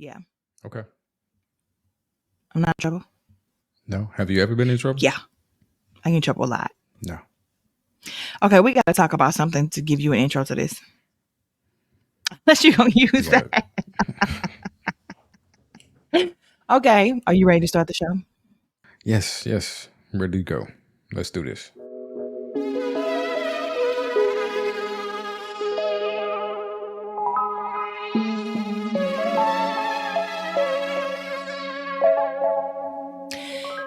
Yeah, Okay. I'm not in trouble. No. Have you ever been in trouble? Yeah, I get in trouble a lot. No. Okay, we got to talk about something to give you an intro to this. Unless you don't use What? that. Okay, are you ready to start the show? Yes. Yes. I'm ready to go. Let's do this.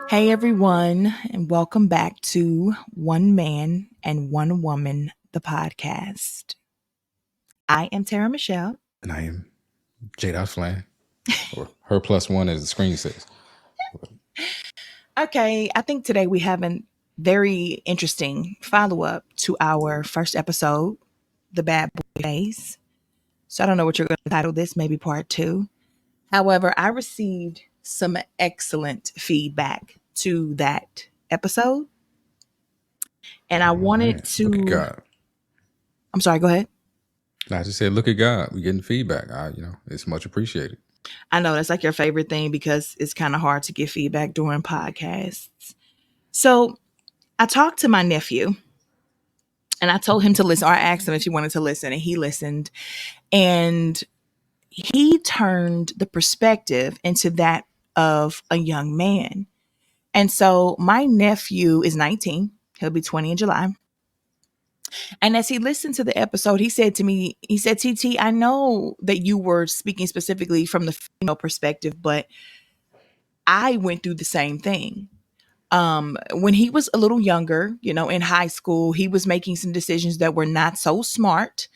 Hey everyone, and welcome back to One Man and One Woman, the podcast. I am Tara Michelle. And I am Jada Flan, or her plus one, as the screen says. Okay, I think today we have a very interesting follow-up to our first episode, The Bad Boy Days. So I don't know what you're going to title this, maybe part 2. However, I received some excellent feedback to that episode. And I wanted Right. Look at to, God. I'm sorry, go ahead. I just said, look at God. We're getting feedback. It's much appreciated. I know that's like your favorite thing because it's kind of hard to get feedback during podcasts. So I talked to my nephew and I told him to listen, or I asked him if he wanted to listen, and he listened. And he turned the perspective into that of a young man. And so my nephew is 19. He'll be 20 in July. And as he listened to the episode, he said to me, he said, TT, I know that you were speaking specifically from the female perspective, but I went through the same thing. When he was a little younger, in high school, he was making some decisions that were not so smart,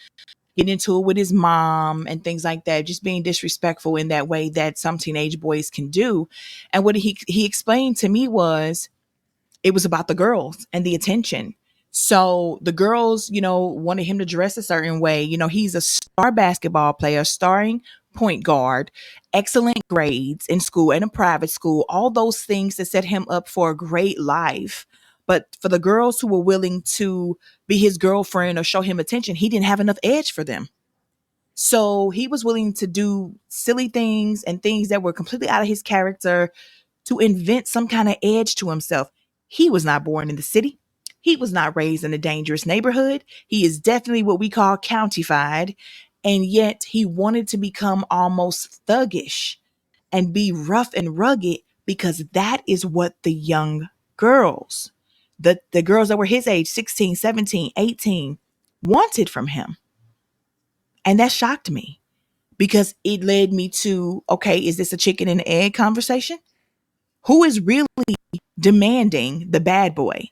getting into it with his mom and things like that, just being disrespectful in that way that some teenage boys can do. And what he explained to me was it was about the girls and the attention. So the girls, wanted him to dress a certain way. He's a star basketball player, starring point guard, excellent grades in school and a private school, all those things that set him up for a great life. But for the girls who were willing to be his girlfriend or show him attention, he didn't have enough edge for them. So he was willing to do silly things and things that were completely out of his character to invent some kind of edge to himself. He was not born in the city. He was not raised in a dangerous neighborhood. He is definitely what we call countified. And yet he wanted to become almost thuggish and be rough and rugged because that is what the young girls, the girls that were his age, 16, 17, 18, wanted from him. And that shocked me because it led me to, okay, is this a chicken and egg conversation? Who is really demanding the bad boy?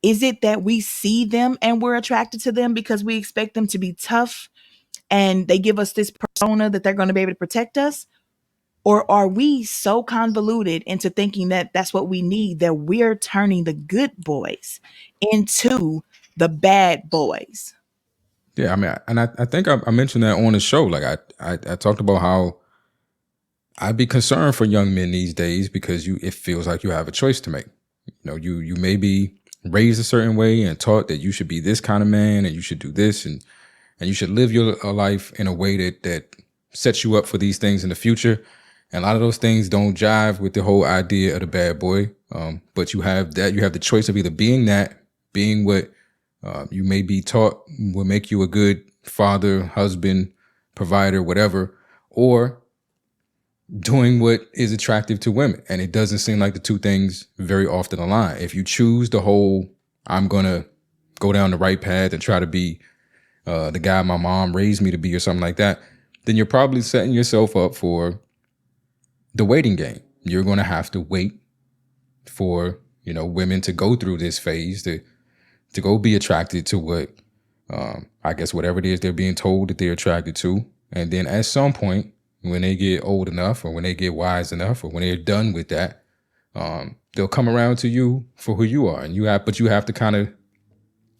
Is it that we see them and we're attracted to them because we expect them to be tough and they give us this persona that they're going to be able to protect us? Or are we so convoluted into thinking that that's what we need, that we're turning the good boys into the bad boys? Yeah, I think I mentioned that on the show. Like I talked about how I'd be concerned for young men these days because it feels like you have a choice to make. You may be raised a certain way and taught that you should be this kind of man and you should do this and you should live your life in a way that sets you up for these things in the future. And a lot of those things don't jive with the whole idea of the bad boy. But you have the choice of either being what you may be taught will make you a good father, husband, provider, whatever, or doing what is attractive to women. And it doesn't seem like the two things very often align. If you choose the whole, I'm going to go down the right path and try to be the guy my mom raised me to be or something like that, then you're probably setting yourself up for the waiting game. You're going to have to wait for, women to go through this phase to go be attracted to what, I guess whatever it is they're being told that they're attracted to. And then at some point, when they get old enough or when they get wise enough or when they're done with that, they'll come around to you for who you are. And you have to kind of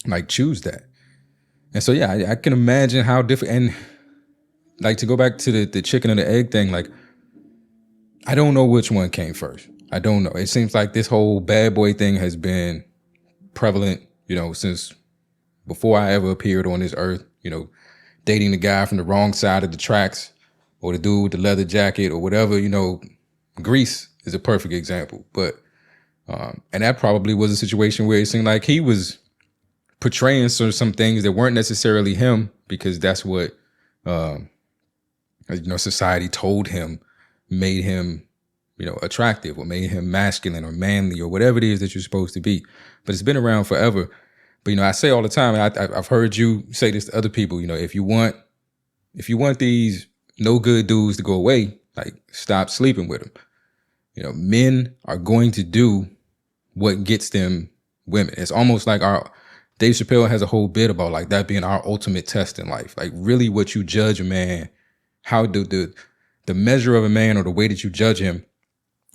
like choose that. And so, yeah, I can imagine how different. And like to go back to the chicken and the egg thing, like, I don't know which one came first. I don't know. It seems like this whole bad boy thing has been prevalent, since before I ever appeared on this earth, dating the guy from the wrong side of the tracks or the dude with the leather jacket or whatever, Grease is a perfect example. But and that probably was a situation where it seemed like he was portraying some things that weren't necessarily him, because that's what society told him made him attractive, or made him masculine or manly, or whatever it is that you're supposed to be. But it's been around forever. But I say all the time, and I've heard you say this to other people, if you want these no good dudes to go away, like, stop sleeping with them. Men are going to do what gets them women. It's almost like Dave Chappelle has a whole bit about like that being our ultimate test in life. Like, really what you judge a man, how the measure of a man, or the way that you judge him,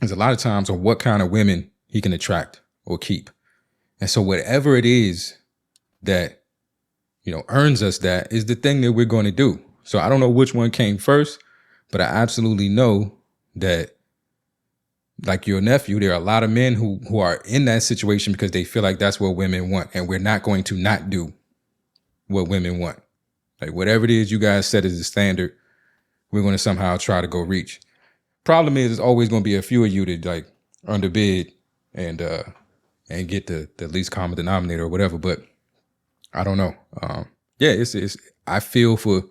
is a lot of times on what kind of women he can attract or keep. And so whatever it is that, earns us that is the thing that we're going to do. So I don't know which one came first, but I absolutely know that, like your nephew, there are a lot of men who are in that situation because they feel like that's what women want. And we're not going to not do what women want. Like, whatever it is you guys set as the standard, we're going to somehow try to go reach. Problem is, there's always going to be a few of you that like underbid and get the least common denominator or whatever. But I don't know. It's I feel for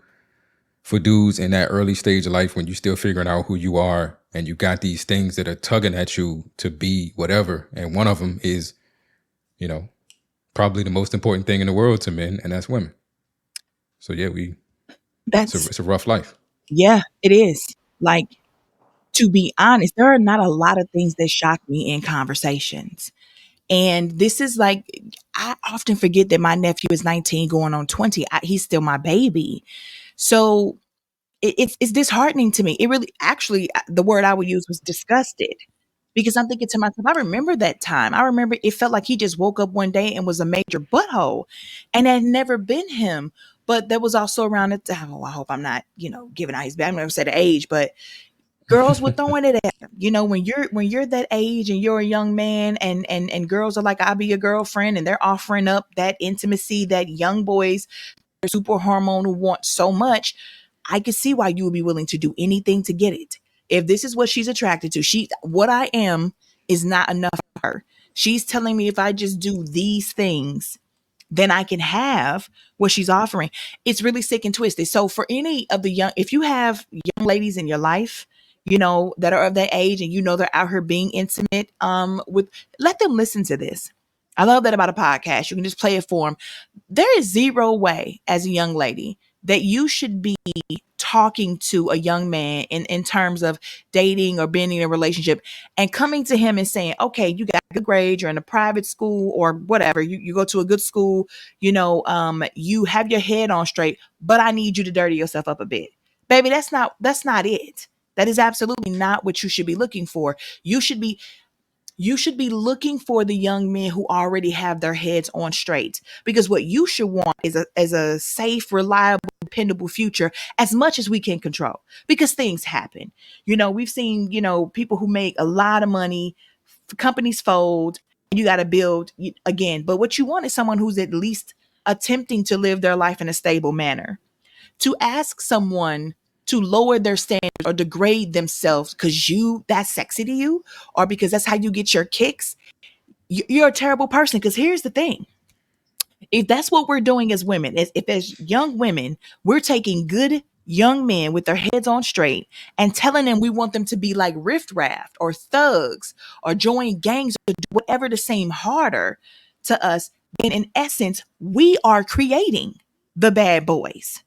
dudes in that early stage of life when you're still figuring out who you are, and you got these things that are tugging at you to be whatever. And one of them is, probably the most important thing in the world to men, and that's women. So yeah, it's a rough life. Yeah, it is. Like, to be honest, there are not a lot of things that shock me in conversations. And this is like, I often forget that my nephew is 19 going on 20. He's still my baby. So it's disheartening to me. It really, actually, the word I would use was disgusted, because I'm thinking to myself, I remember that time. I remember it felt like he just woke up one day and was a major butthole, and that had never been him. But that was also around the time. Oh, I hope I'm not, giving out his bad. I'm never say the age, but girls were throwing it at him. When you're that age and you're a young man, and girls are like, I'll be your girlfriend, and they're offering up that intimacy that young boys are super hormonal want so much. I could see why you would be willing to do anything to get it. If this is what she's attracted to, what I am is not enough for her. She's telling me if I just do these things, then I can have what she's offering. It's really sick and twisted. So for any of the if you have young ladies in your life, that are of that age, and they're out here being intimate, let them listen to this. I love that about a podcast. You can just play it for them. There is zero way as a young lady that you should be talking to a young man in terms of dating or being in a relationship, and coming to him and saying, okay, you got good grades, you're in a private school or whatever, you go to a good school, you have your head on straight, but I need you to dirty yourself up a bit. Baby, that's not it. That is absolutely not what you should be looking for. You should be looking for the young men who already have their heads on straight, because what you should want is a safe, reliable, dependable future, as much as we can control, because things happen. We've seen, people who make a lot of money, companies fold, and you got to build again. But what you want is someone who's at least attempting to live their life in a stable manner. To ask someone to lower their standards or degrade themselves because that's sexy to you, or because that's how you get your kicks, you're a terrible person. Because here's the thing. If that's what we're doing as women, if as young women, we're taking good young men with their heads on straight and telling them we want them to be like riffraff or thugs or join gangs or do whatever to seem harder to us, then in essence, we are creating the bad boys.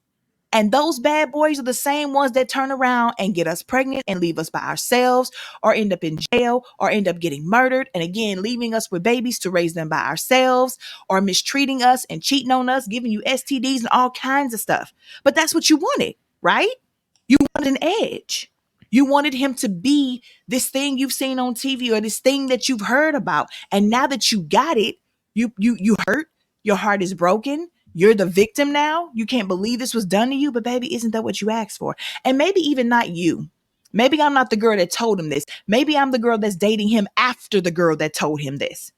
And those bad boys are the same ones that turn around and get us pregnant and leave us by ourselves, or end up in jail, or end up getting murdered. And again, leaving us with babies to raise them by ourselves, or mistreating us and cheating on us, giving you STDs and all kinds of stuff. But that's what you wanted, right? You wanted an edge. You wanted him to be this thing you've seen on TV, or this thing that you've heard about. And now that you got it, you hurt. Your heart is broken. You're the victim now. You can't believe this was done to you, but baby, isn't that what you asked for? And maybe even not you. Maybe I'm not the girl that told him this. Maybe I'm the girl that's dating him after the girl that told him this.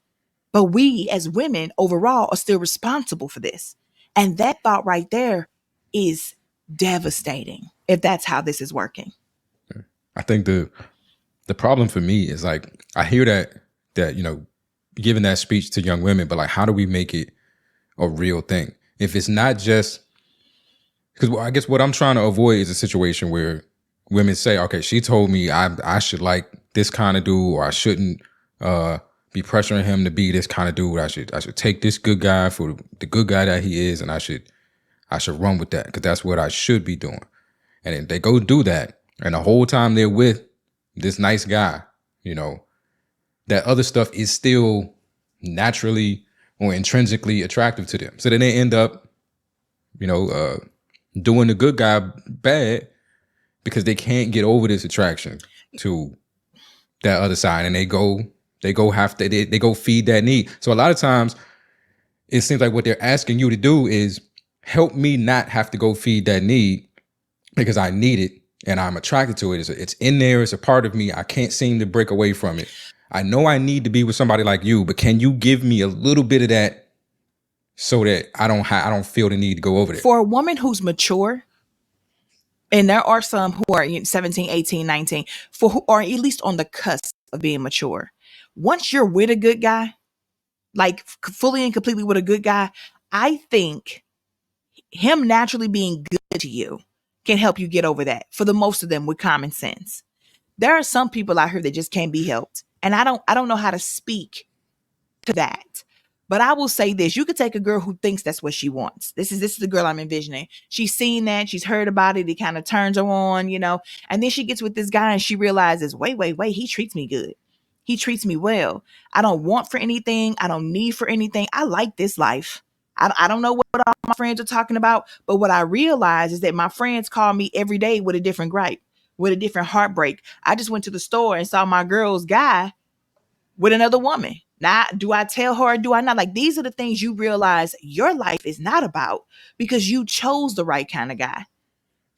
But we as women overall are still responsible for this. And that thought right there is devastating. if that's how this is working. I think the problem for me is like, I hear that, you know, giving that speech to young women, but like, how do we make it a real thing? If it's not just, because I guess what I'm trying to avoid is a situation where women say, okay, she told me I should like this kind of dude, or I shouldn't be pressuring him to be this kind of dude. I should take this good guy for the good guy that he is, and I should run with that because that's what I should be doing. And then they go do that, and the whole time they're with this nice guy, you know, that other stuff is still naturally or intrinsically attractive to them. So then they end up, you know, doing the good guy bad because they can't get over this attraction to that other side, and they go feed that need. So a lot of times it seems like what they're asking you to do is help me not have to go feed that need because I need it and I'm attracted to it. It's in there. It's a part of me. I can't seem to break away from it. I know I need to be with somebody like you, but can you give me a little bit of that so that I don't feel the need to go over there? For a woman who's mature, and there are some who are 17, 18, 19, who are at least on the cusp of being mature. Once you're with a good guy, like fully and completely with a good guy, I think him naturally being good to you can help you get over that, for the most of them, with common sense. There are some people out here that just can't be helped. And I don't know how to speak to that. But I will say this: you could take a girl who thinks that's what she wants. This is the girl I'm envisioning. She's seen that, she's heard about it, it kind of turns her on, you know, and then she gets with this guy and she realizes, wait, he treats me good. He treats me well. I don't want for anything. I don't need for anything. I like this life. I don't know what all my friends are talking about, but what I realize is that my friends call me every day with a different gripe, with a different heartbreak. I just went to the store and saw my girl's guy with another woman. Now, do I tell her or do I not? Like, these are the things you realize your life is not about because you chose the right kind of guy.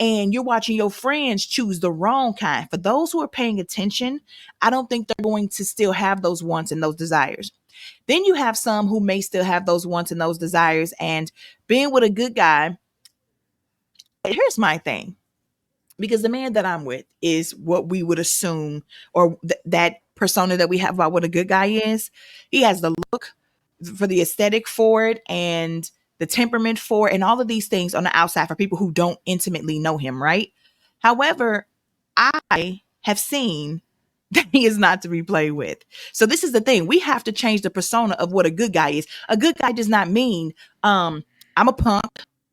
And you're watching your friends choose the wrong kind. For those who are paying attention, I don't think they're going to still have those wants and those desires. Then you have some who may still have those wants and those desires. And being with a good guy, here's my thing. Because the man that I'm with is what we would assume, or that persona that we have about what a good guy is. He has the look for the aesthetic for it and the temperament for it and all of these things on the outside for people who don't intimately know him, right? However, I have seen that he is not to be played with. So this is the thing. We have to change the persona of what a good guy is. A good guy does not mean I'm a punk,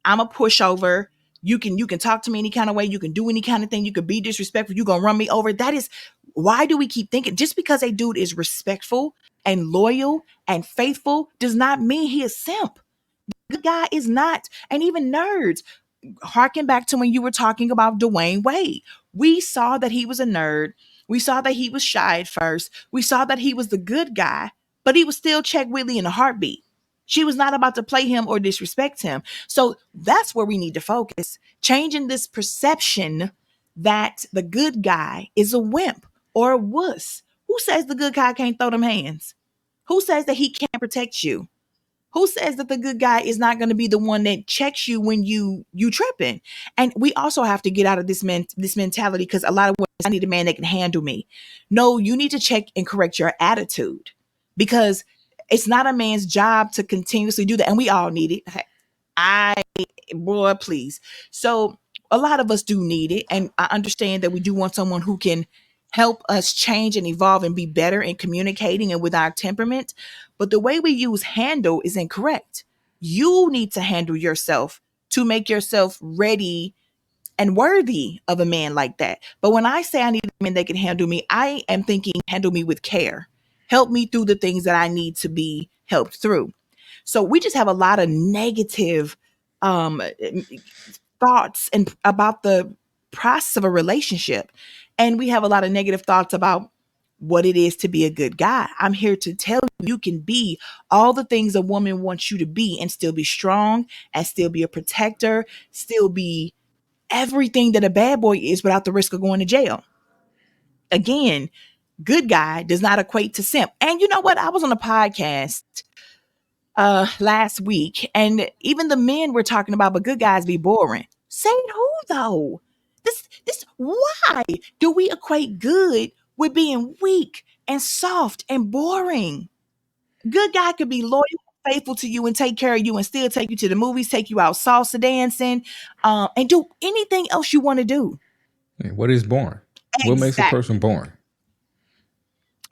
I'm a pushover. You can talk to me any kind of way. You can do any kind of thing. You could be disrespectful. You're going to run me over. That is, why do we keep thinking just because a dude is respectful and loyal and faithful does not mean he is simp? The guy is not. And even nerds, harken back to when you were talking about Dwayne Wade. We saw that he was a nerd. We saw that he was shy at first. We saw that he was the good guy, but he was still Check Whitley in a heartbeat. She was not about to play him or disrespect him. So that's where we need to focus. Changing this perception that the good guy is a wimp or a wuss. Who says the good guy can't throw them hands? Who says that he can't protect you? Who says that the good guy is not going to be the one that checks you when you tripping? And we also have to get out of this mentality, because a lot of women, I need a man that can handle me. No, you need to check and correct your attitude, because it's not a man's job to continuously do that. And we all need it. Boy, please. So a lot of us do need it. And I understand that we do want someone who can help us change and evolve and be better in communicating and with our temperament. But the way we use handle is incorrect. You need to handle yourself to make yourself ready and worthy of a man like that. But when I say I need a man that can handle me, I am thinking handle me with care. Help me through the things that I need to be helped through. So we just have a lot of negative thoughts and about the process of a relationship. And we have a lot of negative thoughts about what it is to be a good guy. I'm here to tell you can be all the things a woman wants you to be and still be strong and still be a protector, still be everything that a bad boy is without the risk of going to jail. Again, good guy does not equate to simp. And you know what? I was on a podcast last week, and even the men were talking about, but good guys be boring. Saying who though? This why do we equate good with being weak and soft and boring? Good guy could be loyal, faithful to you, and take care of you, and still take you to the movies, take you out salsa dancing, and do anything else you want to do. What is boring? What makes a person boring?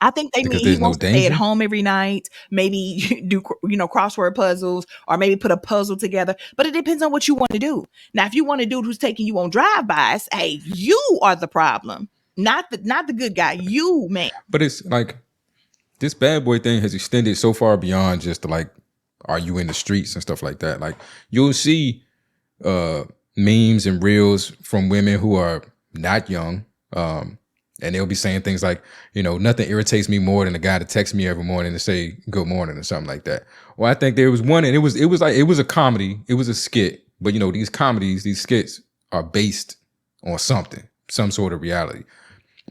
I think they Because mean he there's no wants to stay at danger. home every night, maybe do crossword puzzles, or maybe put a puzzle together. But it depends on what you want to do. Now, if you want a dude who's taking you on drive-bys, hey, you are the problem, not the good guy. You, man. But it's like this bad boy thing has extended so far beyond just like, are you in the streets and stuff like that? Like you'll see memes and reels from women who are not young. And they'll be saying things like, nothing irritates me more than a guy to text me every morning to say good morning or something like that. Well, I think there was one, and it was a comedy. It was a skit. But these comedies, these skits are based on something, some sort of reality.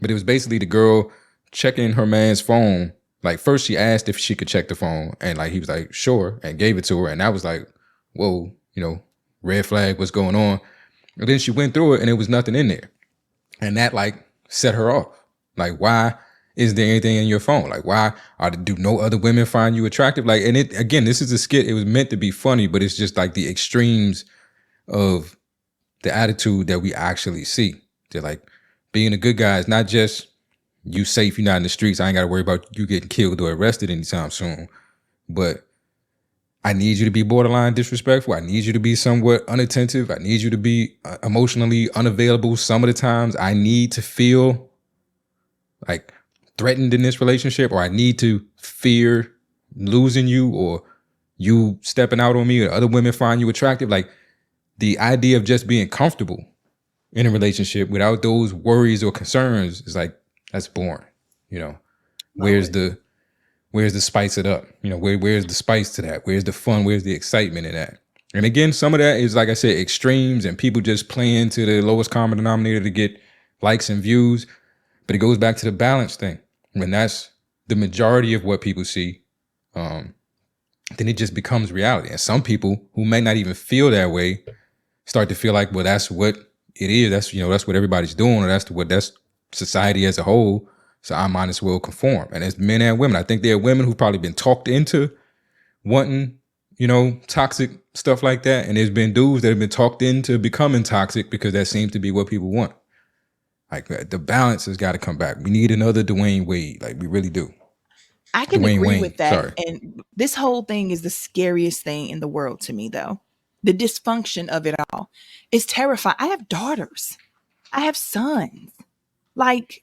But it was basically the girl checking her man's phone. Like first she asked if she could check the phone, and like he was like, sure, and gave it to her. And that was like, whoa, red flag, what's going on? And then she went through it and there was nothing in there. And that like set her off. Like, why is there anything in your phone? Like, why do no other women find you attractive? Like, and it, again, this is a skit. It was meant to be funny, but it's just like the extremes of the attitude that we actually see. They're like, being a good guy is not just you safe, you're not in the streets. I ain't got to worry about you getting killed or arrested anytime soon. But I need you to be borderline disrespectful. I need you to be somewhat unattentive. I need you to be emotionally unavailable some of the times. I need to feel like threatened in this relationship, or I need to fear losing you or you stepping out on me or other women find you attractive. Like the idea of just being comfortable in a relationship without those worries or concerns is like, that's boring. Where's the spice it up? Where's the spice to that? Where's the fun? Where's the excitement in that? And again, some of that is, like I said, extremes and people just playing to the lowest common denominator to get likes and views. But it goes back to the balance thing. When that's the majority of what people see, then it just becomes reality. And some people who may not even feel that way start to feel like, well, that's what it is. That's what everybody's doing, or that's society as a whole. So I might as well conform. And as men and women, I think there are women who've probably been talked into wanting, toxic stuff like that. And there's been dudes that have been talked into becoming toxic because that seems to be what people want. Like the balance has got to come back. We need another Dwayne Wade. Like we really do. I can agree with that. Sorry. And this whole thing is the scariest thing in the world to me, though. The dysfunction of it all is terrifying. I have daughters. I have sons. Like,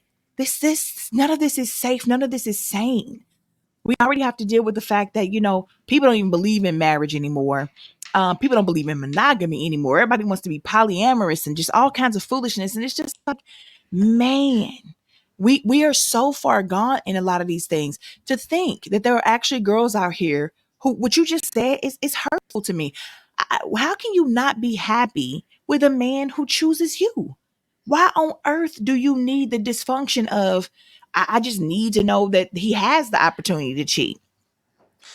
none of this is safe. None of this is sane. We already have to deal with the fact that, people don't even believe in marriage anymore. People don't believe in monogamy anymore. Everybody wants to be polyamorous and just all kinds of foolishness. And it's just like, man, we are so far gone in a lot of these things. To think that there are actually girls out here who, what you just said is hurtful to me. How can you not be happy with a man who chooses you? Why on earth do you need the dysfunction of, I just need to know that he has the opportunity to cheat?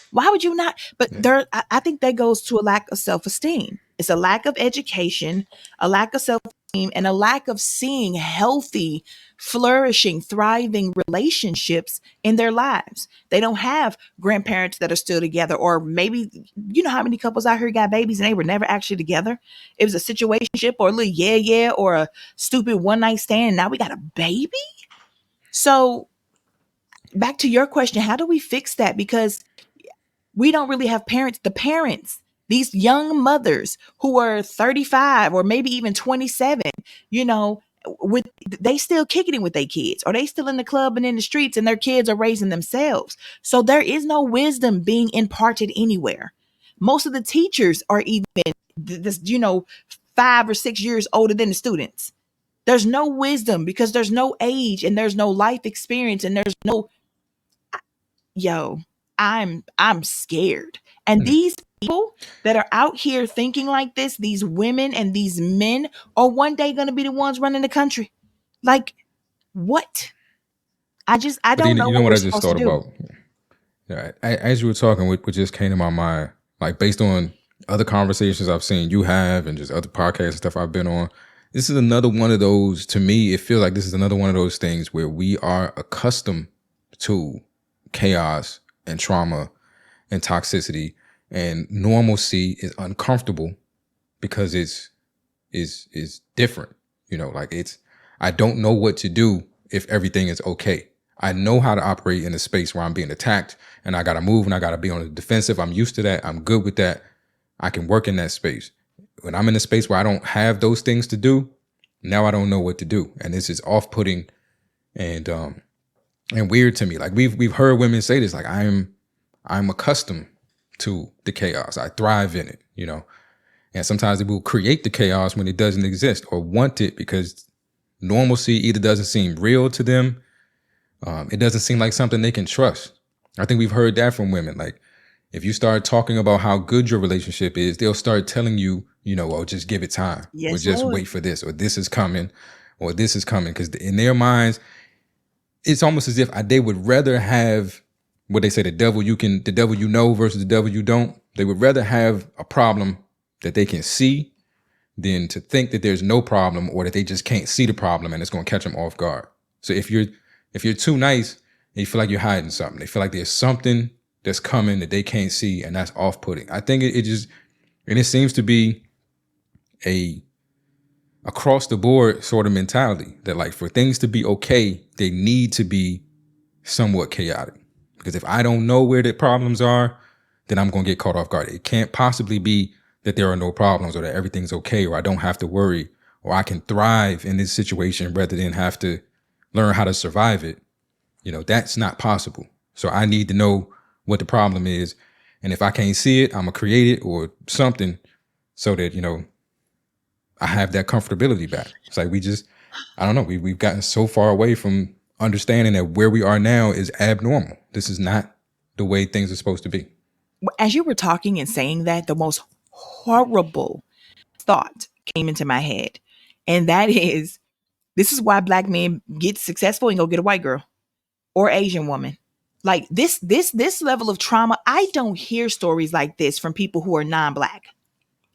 Why would you not? But I think that goes to a lack of self-esteem. It's a lack of education, a lack of self-esteem, and a lack of seeing healthy, flourishing, thriving relationships in their lives. They don't have grandparents that are still together, or maybe, how many couples out here got babies and they were never actually together? It was a situationship or a little yeah, or a stupid one-night stand, and now we got a baby? So back to your question, how do we fix that? Because we don't really have parents. The parents, these young mothers who are 35 or maybe even 27, they still kicking it with their kids, or they still in the club and in the streets, and their kids are raising themselves. So there is no wisdom being imparted anywhere. Most of the teachers are even 5 or 6 years older than the students. There's no wisdom because there's no age and there's no life experience and there's no, I'm scared. And these people that are out here thinking like this, these women and these men, are one day going to be the ones running the country. Like, what? I don't know. You know what I just thought about? Yeah, as you were talking, what just came to my mind, like based on other conversations I've seen you have and just other podcasts and stuff I've been on, this is another one of those, to me, it feels like this is another one of those things where we are accustomed to chaos and trauma and toxicity, and normalcy is uncomfortable because it's is different. Like I don't know what to do if everything is okay. I know how to operate in a space where I'm being attacked and I got to move and I got to be on the defensive. I'm used to that. I'm good with that. I can work in that space. When I'm in a space where I don't have those things to do, now I don't know what to do. And this is off-putting and weird to me. Like we've heard women say this, like I'm accustomed to the chaos. I thrive in it, and sometimes they will create the chaos when it doesn't exist or want it because normalcy either doesn't seem real to them. It doesn't seem like something they can trust. I think we've heard that from women. Like if you start talking about how good your relationship is, they'll start telling you, oh, just give it time, Yes, or just Lord. wait for this, or this is coming, or this is coming. Because in their minds, it's almost as if they would rather have what they say, the devil you know versus the devil you don't. They would rather have a problem that they can see than to think that there's no problem or that they just can't see the problem and it's going to catch them off guard. So if you're too nice and you feel like you're hiding something, they feel like there's something that's coming that they can't see, and that's off-putting. I think it seems to be a across the board sort of mentality that like for things to be okay, they need to be somewhat chaotic. Because if I don't know where the problems are, then I'm going to get caught off guard. It can't possibly be that there are no problems or that everything's okay or I don't have to worry or I can thrive in this situation rather than have to learn how to survive it. That's not possible. So I need to know what the problem is. And if I can't see it, I'm going to create it or something so that, I have that comfortability back. It's like I don't know, we've gotten so far away from understanding that where we are now is abnormal. This is not the way things are supposed to be. As you were talking and saying that, the most horrible thought came into my head. And that is, this is why black men get successful and go get a white girl or Asian woman. Like this level of trauma, I don't hear stories like this from people who are non-black.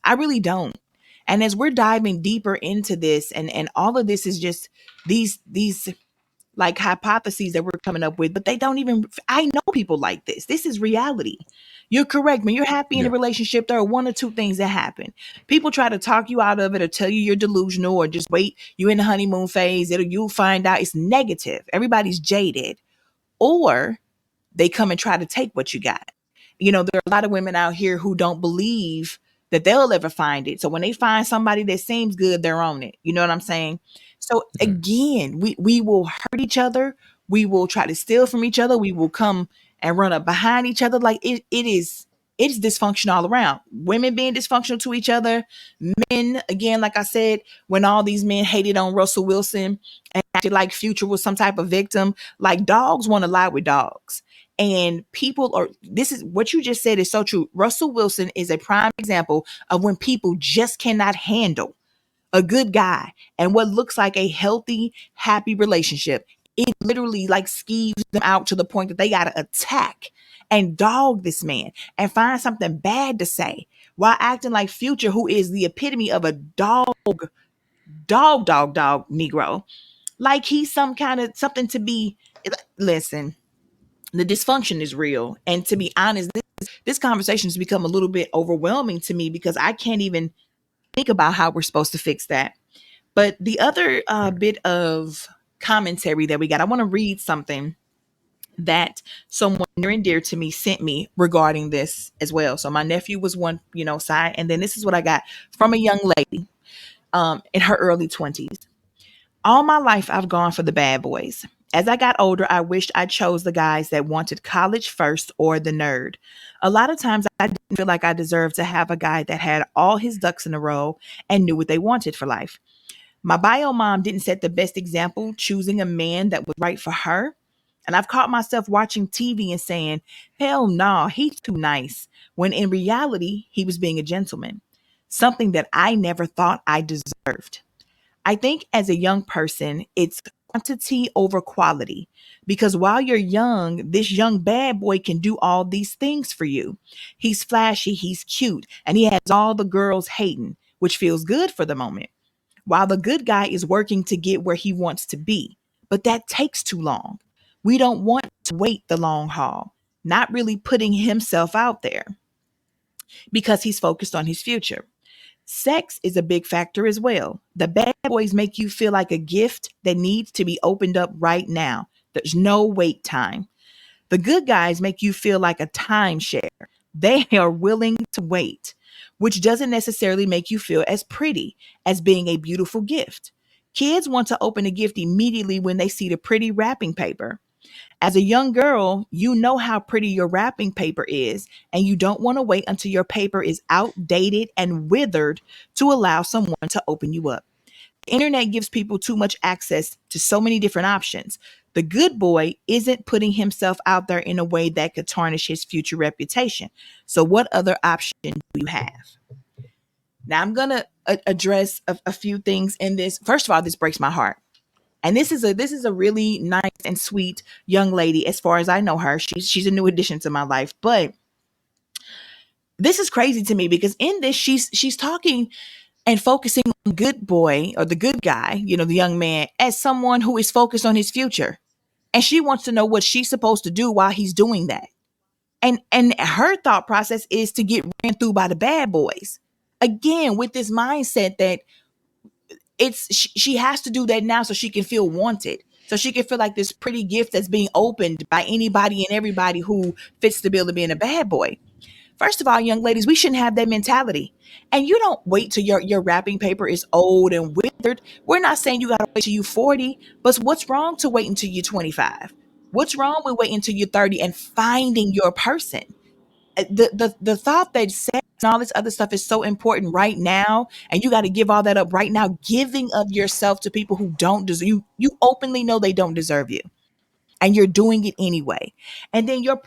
I really don't. And as we're diving deeper into this, and all of this is just these like hypotheses that we're coming up with, but they don't even, I know people like this. This is reality. You're correct. When you're happy in a Yeah. relationship, there are one or two things that happen. People try to talk you out of it or tell you you're delusional or just wait, you're in the honeymoon phase. You'll find out it's negative. Everybody's jaded. Or they come and try to take what you got. There are a lot of women out here who don't believe that they'll ever find it. So when they find somebody that seems good, they're on it. You know what I'm saying? So Mhm. again, we will hurt each other. We will try to steal from each other. We will come and run up behind each other. Like it's dysfunction all around. Women being dysfunctional to each other. Men, again, like I said, when all these men hated on Russell Wilson and acted like Future was some type of victim, like dogs want to lie with dogs. And people are, this is what you just said is so true. Russell Wilson is a prime example of when people just cannot handle a good guy and what looks like a healthy, happy relationship. It literally like skeeves them out to the point that they got to attack and dog this man and find something bad to say while acting like Future, who is the epitome of a dog Negro. Like he's some kind of something to be. Listen, the dysfunction is real. And to be honest, this conversation has become a little bit overwhelming to me because I can't even think about how we're supposed to fix that. But the other bit of commentary that we got, I want to read something that someone near and dear to me sent me regarding this as well. So my nephew was one, side, and then this is what I got from a young lady in her early 20s. All my life, I've gone for the bad boys. As I got older, I wished I chose the guys that wanted college first or the nerd. A lot of times, I didn't feel like I deserved to have a guy that had all his ducks in a row and knew what they wanted for life. My bio mom didn't set the best example, choosing a man that was right for her. And I've caught myself watching TV and saying, hell no, he's too nice. When in reality, he was being a gentleman, something that I never thought I deserved. I think as a young person, it's quantity over quality. Because while you're young, this young bad boy can do all these things for you. He's flashy, he's cute, and he has all the girls hating, which feels good for the moment. while the good guy is working to get where he wants to be. But that takes too long. We don't want to wait the long haul, not really putting himself out there because he's focused on his future. Sex is a big factor as well. The bad boys make you feel like a gift that needs to be opened up right now. There's no wait time. The good guys make you feel like a timeshare. They are willing to wait, which doesn't necessarily make you feel as pretty as being a beautiful gift. Kids want to open a gift immediately when they see the pretty wrapping paper. As a young girl, you know how pretty your wrapping paper is, and you don't want to wait until your paper is outdated and withered to allow someone to open you up. The internet gives people too much access to so many different options. The good boy isn't putting himself out there in a way that could tarnish his future reputation. So, what other option do you have? Now, I'm going to address a few things in this. First of all, this breaks my heart. And this is a really nice and sweet young lady. As far as I know her, she's a new addition to my life. But this is crazy to me because in this, she's talking and focusing on the good boy or the good guy, the young man, as someone who is focused on his future. And she wants to know what she's supposed to do while he's doing that. And her thought process is to get ran through by the bad boys. Again, with this mindset that she has to do that now so she can feel wanted. So she can feel like this pretty gift that's being opened by anybody and everybody who fits the bill of being a bad boy. First of all, young ladies, we shouldn't have that mentality. And you don't wait till your wrapping paper is old and withered. We're not saying you got to wait till you're 40, but what's wrong to wait until you're 25? What's wrong with waiting until you're 30 and finding your person? The thought that sex and all this other stuff is so important right now, and you got to give all that up right now, giving of yourself to people who don't deserve you. You openly know they don't deserve you, and you're doing it anyway. And then your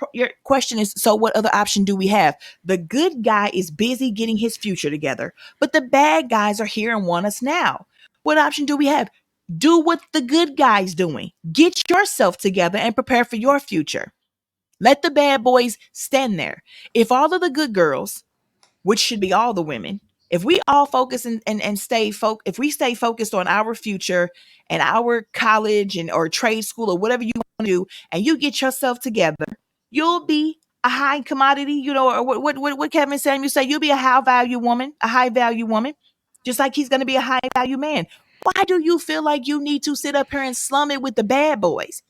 question is, so what other option do we have? The good guy is busy getting his future together, but the bad guys are here and want us now. What option do we have? Do what the good guy's doing. Get yourself together and prepare for your future. Let the bad boys stand there. If all of the good girls, which should be all the women, if we all focus and if we stay focused on our future and our college or trade school or whatever you want to do, and you get yourself together, you'll be a high commodity, or what Kevin Samuel say, you'll be a high value woman, just like he's going to be a high value man. Why do you feel like you need to sit up here and slum it with the bad boys?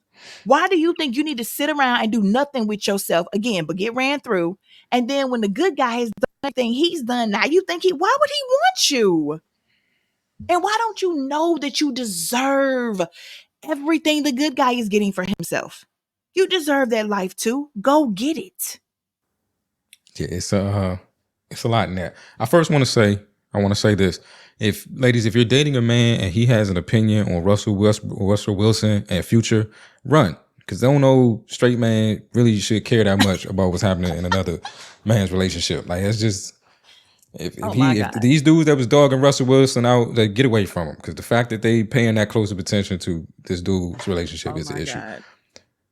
Why do you think you need to sit around and do nothing with yourself again, but get ran through? And then when the good guy has done everything he's done, now you think why would he want you? And why don't you know that you deserve everything the good guy is getting for himself? You deserve that life too. Go get it. Yeah, it's a lot in that. I want to say this. If you're dating a man and he has an opinion on Russell Wilson and Future, run. Because no straight man really should care that much about what's happening in another man's relationship. Like, it's just, if these dudes that was dogging Russell Wilson out, they get away from him. Because the fact that they paying that close of attention to this dude's relationship is an issue. God.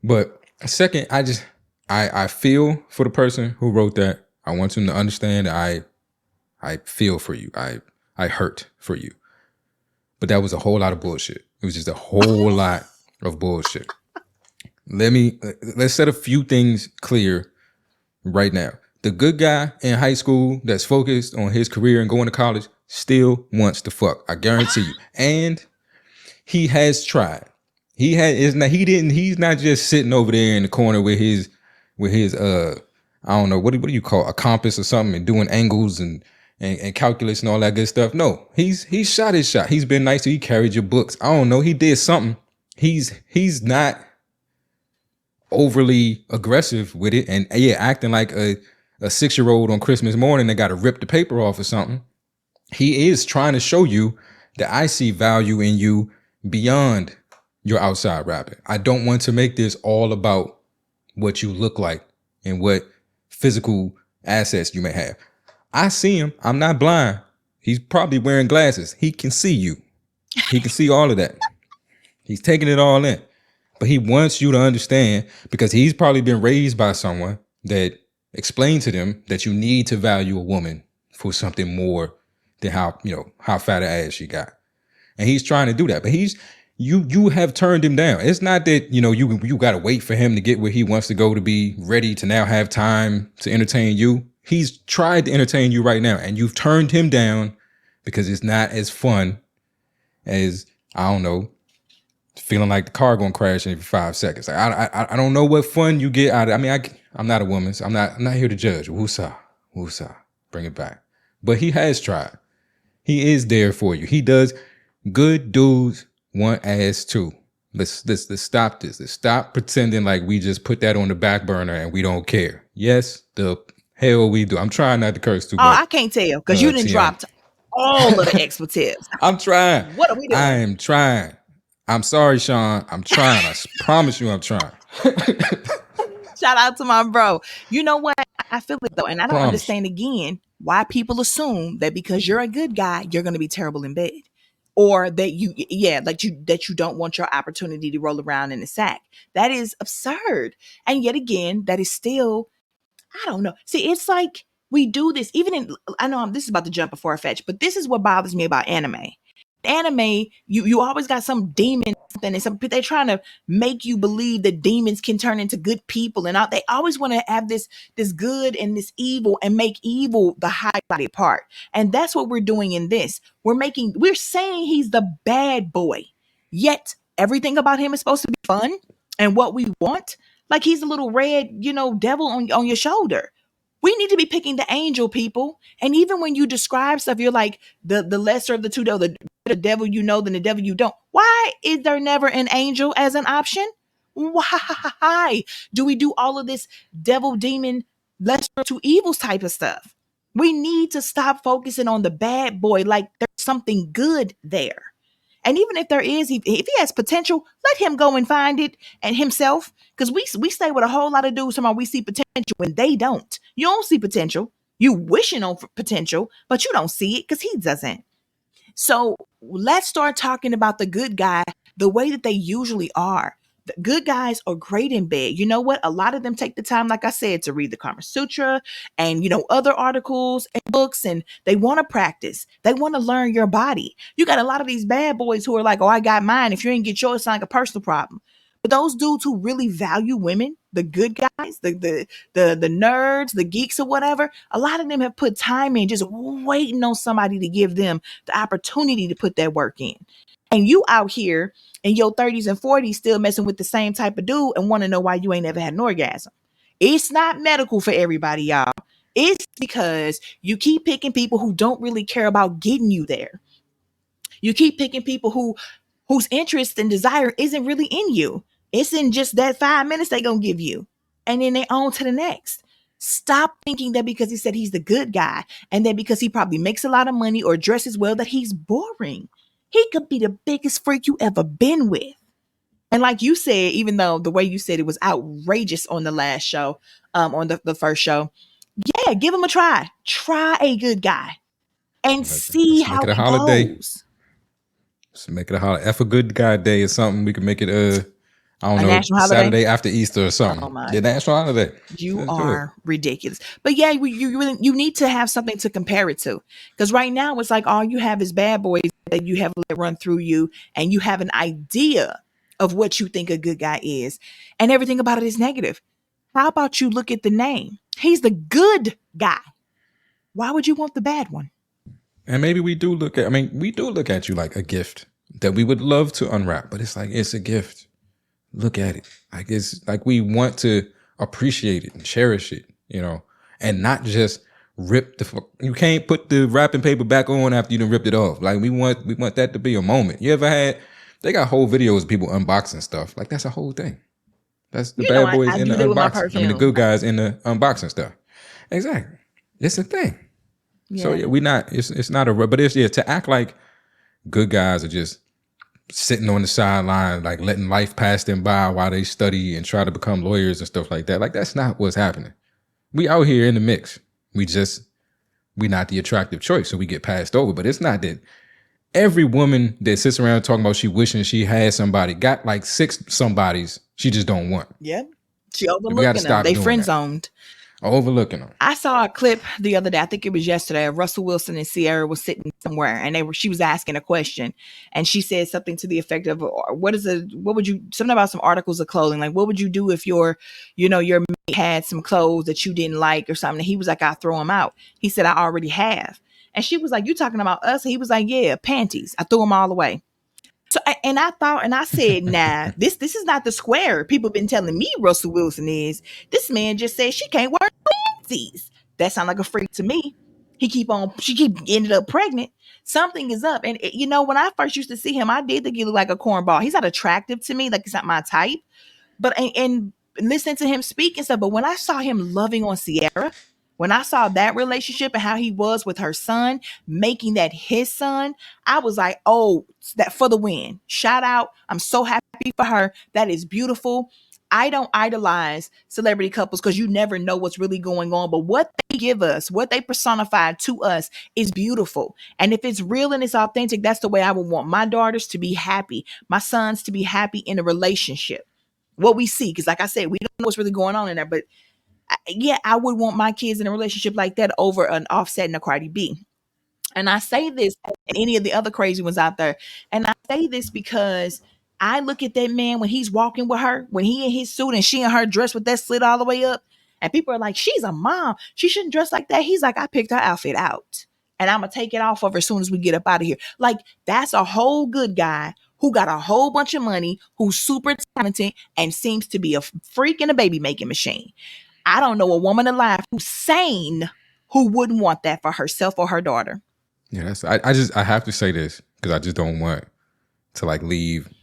But second, I feel for the person who wrote that. I want him to understand that I feel for you. I hurt for you. But that was a whole lot of bullshit. It was just a whole lot of bullshit. Let's set a few things clear right now. The good guy in high school that's focused on his career and going to college still wants to fuck. I guarantee you. And he has tried. He's not just sitting over there in the corner with his I don't know, what do you call it, a compass or something, and doing angles and calculus and all that good stuff. No, he's shot his shot. He's been nice. He carried your books. I don't know. He did something. He's not overly aggressive with it. And acting like a 6-year-old on Christmas morning that got to rip the paper off or something. He is trying to show you that I see value in you beyond your outside rapping. I don't want to make this all about what you look like and what physical assets you may have. I see him. I'm not blind. He's probably wearing glasses. He can see you. He can see all of that. He's taking it all in. But he wants you to understand, because he's probably been raised by someone that explained to them that you need to value a woman for something more than how fat an ass she got. and he's trying to do that, but you have turned him down. It's not that, you got to wait for him to get where he wants to go to be ready to now have time to entertain you. He's tried to entertain you right now, and you've turned him down because it's not as fun as, I don't know, feeling like the car gonna crash in 5 seconds. Like, I don't know what fun you get out of it. I mean, I'm not a woman, so I'm not here to judge. Woosah, bring it back. But he has tried. He is there for you. He does. Good dudes want ass too. Let's stop this. Let's stop pretending like we just put that on the back burner and we don't care. Yes, the hell we do. I'm trying not to curse too much. Oh, I can't tell because you didn't drop all of the expletives. I'm trying. What are we doing? I am trying. I'm sorry, Sean. I'm trying. I promise you I'm trying. Shout out to my bro. You know what? I feel it though. And I don't understand again why people assume that because you're a good guy, you're going to be terrible in bed. Or that you don't want your opportunity to roll around in a sack. That is absurd. And yet again, that is still, I don't know. See, it's like we do this even in, I know this is about to jump a far-fetched, but this is what bothers me about anime. Anime, you always got some demon and they're trying to make you believe that demons can turn into good people and all. They always want to have this good and this evil and make evil the highlighted part. And that's what we're doing in this. We're saying he's the bad boy, yet everything about him is supposed to be fun and what we want. Like he's a little red, devil on your shoulder. We need to be picking the angel, people. And even when you describe stuff, you're like the lesser of the two, the devil you know than the devil you don't. Why is there never an angel as an option? Why do we do all of this devil, demon, lesser of two evils type of stuff? We need to stop focusing on the bad boy like there's something good there. And even if there is, if he has potential, let him go and find it and himself. Because we stay with a whole lot of dudes talking about we see potential when they don't. You don't see potential. You wishing on potential, but you don't see it because he doesn't. So let's start talking about the good guy the way that they usually are. The good guys are great in bed. You know what? A lot of them take the time, like I said, to read the Kama Sutra and, other articles and books, and they want to practice. They want to learn your body. You got a lot of these bad boys who are like, oh, I got mine. If you ain't get yours, it's like a personal problem. But those dudes who really value women, the good guys, the nerds, the geeks or whatever, a lot of them have put time in just waiting on somebody to give them the opportunity to put that work in. And you out here in your 30s and 40s still messing with the same type of dude and want to know why you ain't ever had an orgasm. It's not medical for everybody, y'all. It's because you keep picking people who don't really care about getting you there. You keep picking people whose interest and desire isn't really in you. It's in just that 5 minutes they gonna give you. And then they on to the next. Stop thinking that because he said he's the good guy and that because he probably makes a lot of money or dresses well that he's boring. He could be the biggest freak you ever been with. And like you said, even though the way you said it was outrageous on the last show, on the first show, yeah, give him a try. Try a good guy and see how it goes. Let's make it a holiday. F a good guy day or something. We can make it I don't know, Saturday after Easter or something. Oh the national holiday. You are ridiculous. But yeah, you need to have something to compare it to. Because right now it's like all you have is bad boys that you have let run through you, and you have an idea of what you think a good guy is, and everything about it is negative. How about you look at the name? He's the good guy. Why would you want the bad one? And maybe we do look at you like a gift that we would love to unwrap, but it's like, it's a gift. Look at it. Like, it's like we want to appreciate it and cherish it, and not just rip you can't put the wrapping paper back on after you done ripped it off. Like we want that to be a moment. You ever they got whole videos of people unboxing stuff. Like that's a whole thing. That's the bad boys in the unboxing. I mean, the good guys in the unboxing stuff. Exactly. It's a thing. Yeah. So yeah, it's not but it's to act like good guys are just sitting on the sideline, like letting life pass them by while they study and try to become lawyers and stuff like that. Like that's not what's happening. We out here in the mix. We not the attractive choice, so we get passed over. But it's not that every woman that sits around talking about she wishing she had somebody got like 6 somebodies she just don't want. Yeah, she overlooking them. They friend zoned. Overlooking them. I saw a clip the other day, I think it was yesterday, of Russell Wilson and Ciara was sitting somewhere, and she was asking a question, and she said something to the effect of, something about some articles of clothing, like, what would you do if your mate had some clothes that you didn't like or something? And he was like, I throw them out. He said, I already have. And she was like, you talking about us? And he was like, yeah, panties. I threw them all away. So, and I thought, and I said, nah, this is not the square people been telling me Russell Wilson is. This man just said she can't wear panties. That sound like a freak to me. She keep ended up pregnant. Something is up. And when I first used to see him, I did think he looked like a cornball. He's not attractive to me. Like, he's not my type. But and listening to him speak and stuff. But when I saw him loving on Ciara, when I saw that relationship and how he was with her son, making that his son, I was like, oh, that for the win. Shout out. I'm so happy for her. That is beautiful. I don't idolize celebrity couples because you never know what's really going on. But what they give us, what they personify to us is beautiful. And if it's real and it's authentic, that's the way I would want my daughters to be happy, my sons to be happy in a relationship. What we see, because like I said, we don't know what's really going on in there. But I would want my kids in a relationship like that over an Offset and a Cardi B. And I say this, and any of the other crazy ones out there. And I say this because I look at that man when he's walking with her, when he in his suit and she in her dress with that slit all the way up. And people are like, she's a mom. She shouldn't dress like that. He's like, I picked her outfit out. And I'm going to take it off of her as soon as we get up out of here. Like, that's a whole good guy who got a whole bunch of money, who's super talented, and seems to be a freak and a baby making machine. I don't know a woman alive who's sane who wouldn't want that for herself or her daughter. Yeah, I have to say this because I just don't want to like leave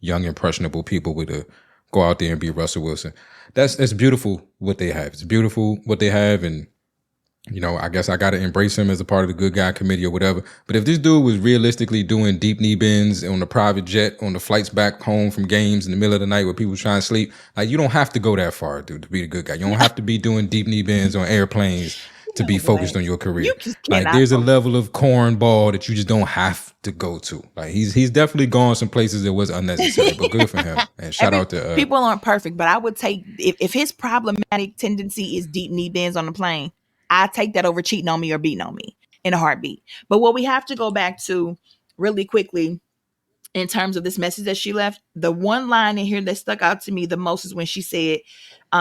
young impressionable people with a go out there and be Russell Wilson. That's beautiful what they have. It's beautiful what they have, and I guess I got to embrace him as a part of the good guy committee or whatever. But if this dude was realistically doing deep knee bends on a private jet on the flights back home from games in the middle of the night where people trying to sleep, like, you don't have to go that far, dude, to be the good guy. You don't have to be doing deep knee bends on airplanes to be focused on your career. Like, there's a level of cornball that you just don't have to go to. Like, he's definitely gone some places that was unnecessary, but good for him. And shout out to people aren't perfect, but I would take if his problematic tendency is deep knee bends on the plane, I take that over cheating on me or beating on me in a heartbeat. But what we have to go back to really quickly in terms of this message that she left, the one line in here that stuck out to me the most is when she said,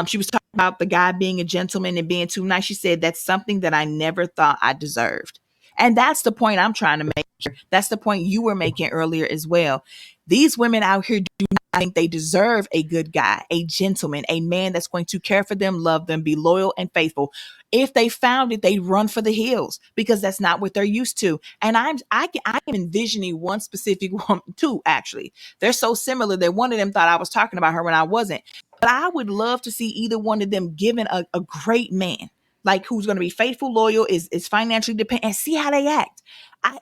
she was talking about the guy being a gentleman and being too nice. She said, that's something that I never thought I deserved. And that's the point I'm trying to make. That's the point you were making earlier as well. These women out here do not think they deserve a good guy, a gentleman, a man that's going to care for them, love them, be loyal and faithful. If they found it, they'd run for the hills because that's not what they're used to. And I am envisioning one specific one, two actually. They're so similar that one of them thought I was talking about her when I wasn't. But I would love to see either one of them given a great man, like who's going to be faithful, loyal, is financially dependent, and see how they act.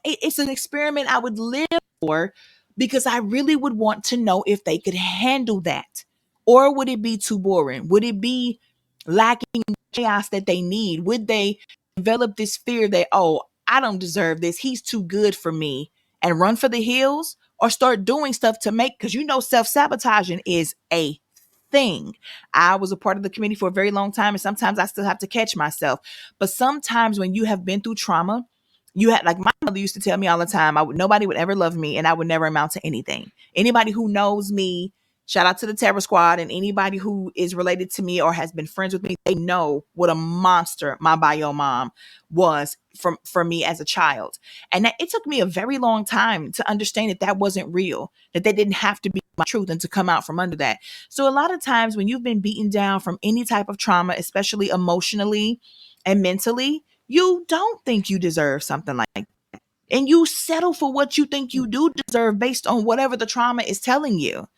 It's an experiment I would live for because I really would want to know if they could handle that. Or would it be too boring? Would it be lacking chaos that they need? Would they develop this fear that, oh, I don't deserve this, he's too good for me, and run for the hills? Or start doing stuff to make, because self-sabotaging is a thing. I was a part of the committee for a very long time, and sometimes I still have to catch myself. But sometimes when you have been through trauma, like my mother used to tell me all the time, nobody would ever love me and I would never amount to anything. Anybody who knows me, shout out to the Terror Squad, and anybody who is related to me or has been friends with me, they know what a monster my bio mom was for me as a child. And it took me a very long time to understand that wasn't real, that didn't have to be my truth and to come out from under that. So a lot of times when you've been beaten down from any type of trauma, especially emotionally and mentally, you don't think you deserve something like that. And you settle for what you think you do deserve based on whatever the trauma is telling you.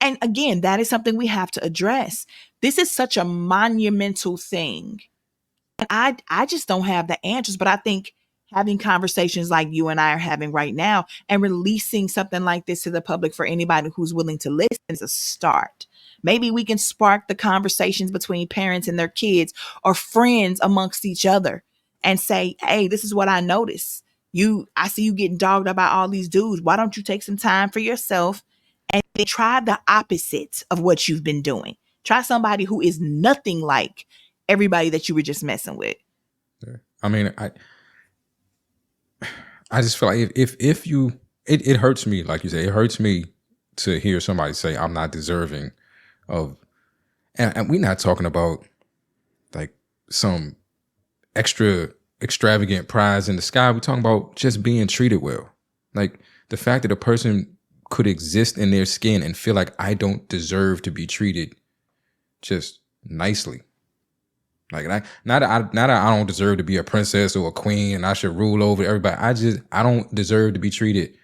And again, that is something we have to address. This is such a monumental thing. And I just don't have the answers, but I think having conversations like you and I are having right now and releasing something like this to the public for anybody who's willing to listen is a start. Maybe we can spark the conversations between parents and their kids or friends amongst each other and say, hey, this is what I noticed. I see you getting dogged up by all these dudes. Why don't you take some time for yourself and try the opposite of what you've been doing? Try somebody who is nothing like everybody that you were just messing with. I mean, I just feel like if you, it hurts me, like you say, it hurts me to hear somebody say I'm not deserving of, and we're not talking about like some extravagant prize in the sky. We're talking about just being treated well. Like the fact that a person could exist in their skin and feel like I don't deserve to be treated just nicely. Like not that I don't deserve to be a princess or a queen and I should rule over everybody. I don't deserve to be treated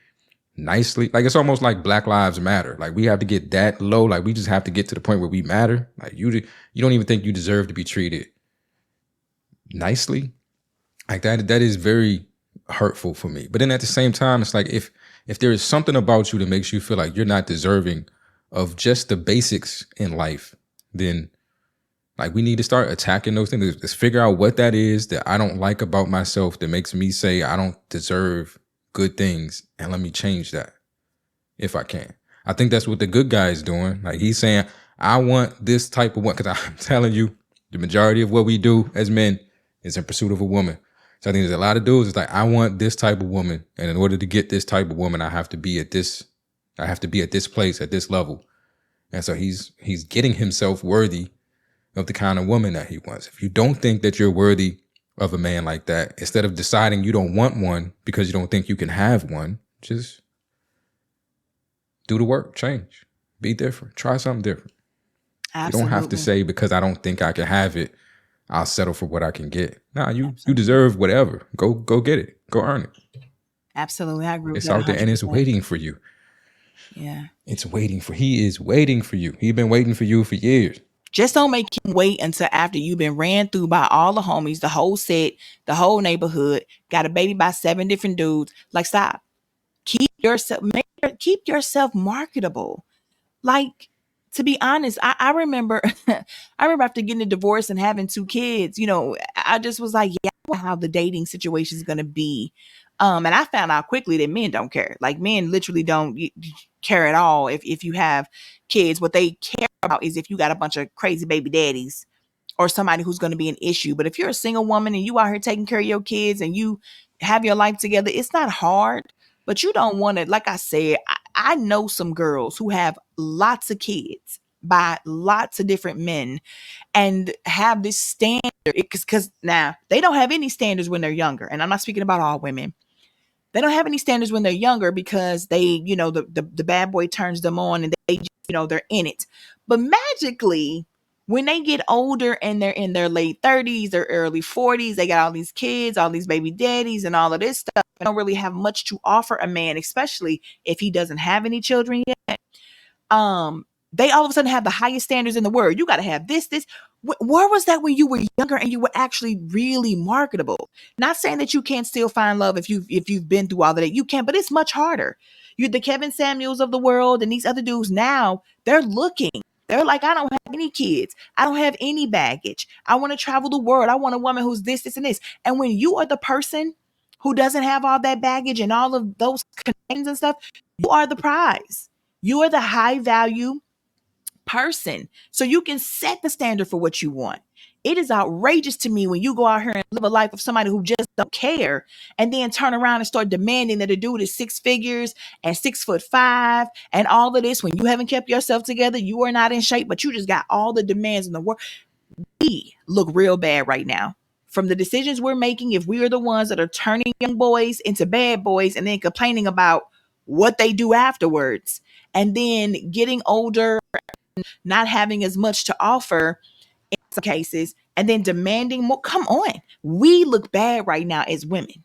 nicely. Like it's almost like Black Lives Matter. Like we have to get that low. Like we just have to get to the point where we matter. Like you don't even think you deserve to be treated nicely. Like that is very hurtful for me. But then at the same time, it's like if there is something about you that makes you feel like you're not deserving of just the basics in life, then like we need to start attacking those things. Let's figure out what that is that I don't like about myself that makes me say I don't deserve good things, and let me change that if I can. I think that's what the good guy is doing. Like he's saying, I want this type of one, because I'm telling you, the majority of what we do as men is in pursuit of a woman. So I think there's a lot of dudes. It's like, I want this type of woman, and in order to get this type of woman, I have to be at this place, at this level. And so he's getting himself worthy of the kind of woman that he wants. If you don't think that you're worthy of a man like that, instead of deciding you don't want one because you don't think you can have one, just do the work, change, be different, try something different. Absolutely. You don't have to say, because I don't think I can have it, I'll settle for what I can get. Nah, you deserve whatever. Go get it. Go earn it. Absolutely. I agree with that. It's out there 100%. And it's waiting for you. Yeah. He is waiting for you. He's been waiting for you for years. Just don't make him wait until after you've been ran through by all the homies, the whole set, the whole neighborhood, got a baby by 7 different dudes. Like, stop. Keep yourself marketable. Like, to be honest, I remember after getting a divorce and having 2 kids, I just was like, yeah, I know how the dating situation is going to be. And I found out quickly that men don't care. Like, men literally don't care at all if you have kids. What they care about is if you got a bunch of crazy baby daddies or somebody who's going to be an issue. But if you're a single woman and you out here taking care of your kids and you have your life together, it's not hard. But you don't want to, like I said, I know some girls who have lots of kids by lots of different men and have this standard, because now they don't have any standards when they're younger. And I'm not speaking about all women. They don't have any standards when they're younger because they, the bad boy turns them on and they, they're in it. But magically, when they get older and they're in their late 30s or early 40s, they got all these kids, all these baby daddies and all of this stuff. They don't really have much to offer a man, especially if he doesn't have any children yet. They all of a sudden have the highest standards in the world. You got to have this. Where was that when you were younger and you were actually really marketable? Not saying that you can't still find love if you've been through all of that. You can, but it's much harder. You, the Kevin Samuels of the world and these other dudes now, they're looking. They're like, I don't have any kids. I don't have any baggage. I want to travel the world. I want a woman who's this, and this. And when you are the person who doesn't have all that baggage and all of those connections and stuff, you are the prize. You are the high value person. So you can set the standard for what you want. It is outrageous to me when you go out here and live a life of somebody who just don't care and then turn around and start demanding that a dude is 6 figures and 6'5" and all of this when you haven't kept yourself together. You are not in shape, but you just got all the demands in the world. We look real bad right now from the decisions we're making. If we are the ones that are turning young boys into bad boys and then complaining about what they do afterwards and then getting older, not having as much to offer in some cases, and then demanding more. Come on. We look bad right now as women.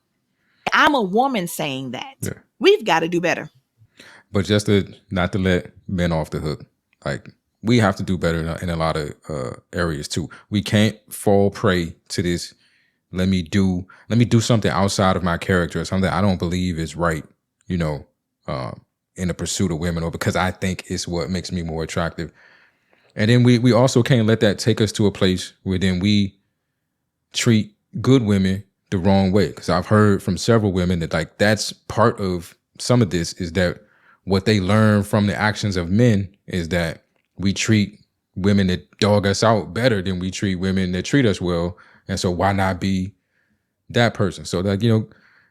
I'm a woman saying that. Yeah. We've got to do better. But just not to let men off the hook. Like, we have to do better in a lot of areas too. We can't fall prey to this. Let me do something outside of my character or something I don't believe is right, in the pursuit of women, or because I think it's what makes me more attractive. And then we also can't let that take us to a place where then we treat good women the wrong way. Because I've heard from several women that like that's part of some of this, is that what they learn from the actions of men is that we treat women that dog us out better than we treat women that treat us well. And so why not be that person? So like,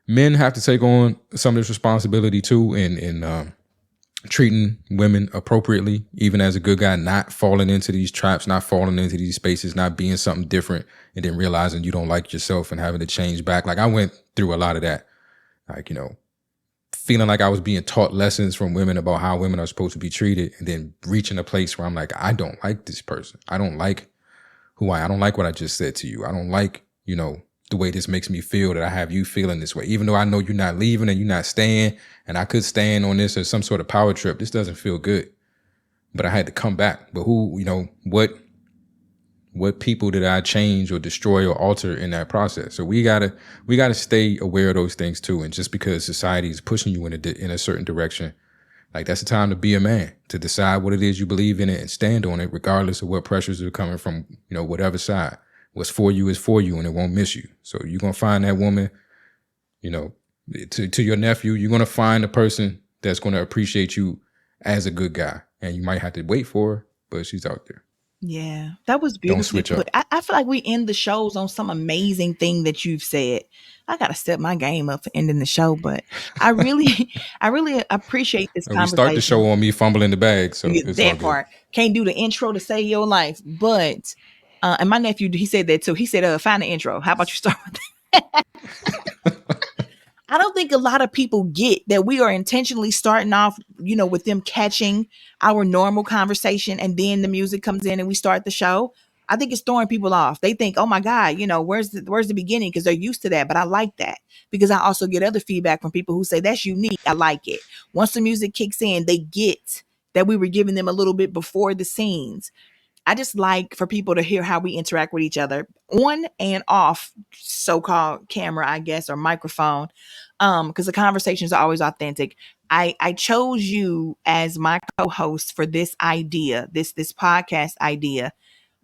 men have to take on some of this responsibility too in treating women appropriately, even as a good guy, not falling into these traps, not falling into these spaces, not being something different, and then realizing you don't like yourself and having to change back. Like I went through a lot of that, like, feeling like I was being taught lessons from women about how women are supposed to be treated, and then reaching a place where I'm like, I don't like this person. I don't like I don't like what I just said to you. I don't like, the way this makes me feel, that I have you feeling this way, even though I know you're not leaving and you're not staying, and I could stand on this as some sort of power trip. This doesn't feel good, but I had to come back. But what people did I change or destroy or alter in that process? So we gotta stay aware of those things too. And just because society is pushing you in a certain direction, like that's the time to be a man, to decide what it is you believe in it and stand on it, regardless of what pressures are coming from, whatever side. What's for you is for you, and it won't miss you. So you're going to find that woman, to your nephew, you're going to find a person that's going to appreciate you as a good guy. And you might have to wait for her, but she's out there. Yeah, that was Don't beautifully switch up. put. I feel like we end the shows on some amazing thing that you've said. I got to step my game up for ending the show, but I really appreciate this And we start the show conversation. on me fumbling the bag, so Yeah, it's all that good. part. Can't do the intro to save your life, but and my nephew, he said that too. He said, find the intro. How about you start with that? I don't think a lot of people get that we are intentionally starting off, with them catching our normal conversation, and then the music comes in and we start the show. I think it's throwing people off. They think, "Oh my God, where's the beginning?" Because they're used to that. But I like that because I also get other feedback from people who say that's unique. I like it. Once the music kicks in, they get that we were giving them a little bit before the scenes. I just like for people to hear how we interact with each other on and off so-called camera, I guess, or microphone. Because the conversations are always authentic. I chose you as my co-host for this idea, this podcast idea,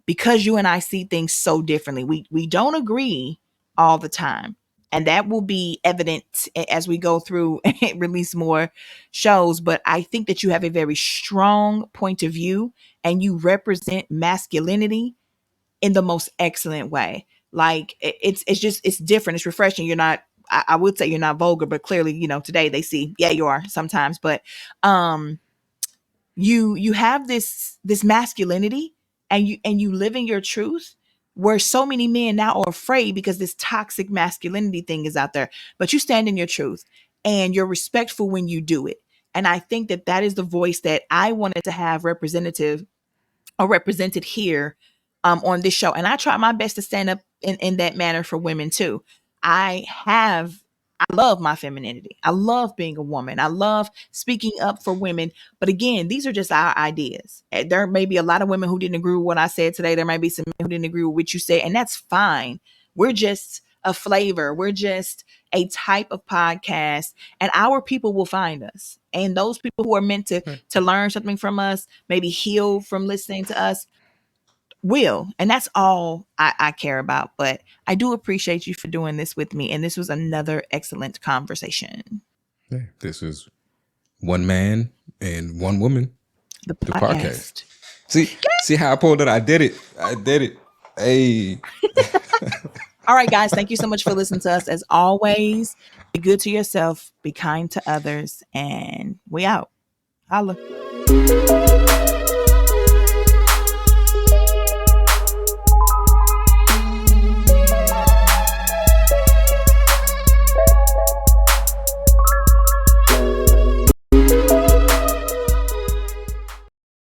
because you and I see things so differently. We don't agree all the time. And that will be evident as we go through and release more shows. But I think that you have a very strong point of view, and you represent masculinity in the most excellent way. Like it's different. It's refreshing. You're not, I would say you're not vulgar, but clearly, today they see, yeah, you are sometimes, but, you have this masculinity, and you live in your truth, where so many men now are afraid because this toxic masculinity thing is out there, but you stand in your truth and you're respectful when you do it. And I think that that is the voice that I wanted to have represented here, on this show. And I try my best to stand up in that manner for women too. I love my femininity. I love being a woman. I love speaking up for women. But again, these are just our ideas. There may be a lot of women who didn't agree with what I said today. There might be some men who didn't agree with what you said, and that's fine. We're just a flavor. We're just a type of podcast, and our people will find us. And those people who are meant to learn something from us, maybe heal from listening to us, will. And that's all I care about. But I do appreciate you for doing this with me. And this was another excellent conversation. Yeah, this is one man and one woman. The podcast. See how I pulled it? I did it. Hey. All right, guys. Thank you so much for listening to us. As always, be good to yourself, be kind to others, and we out. Holla.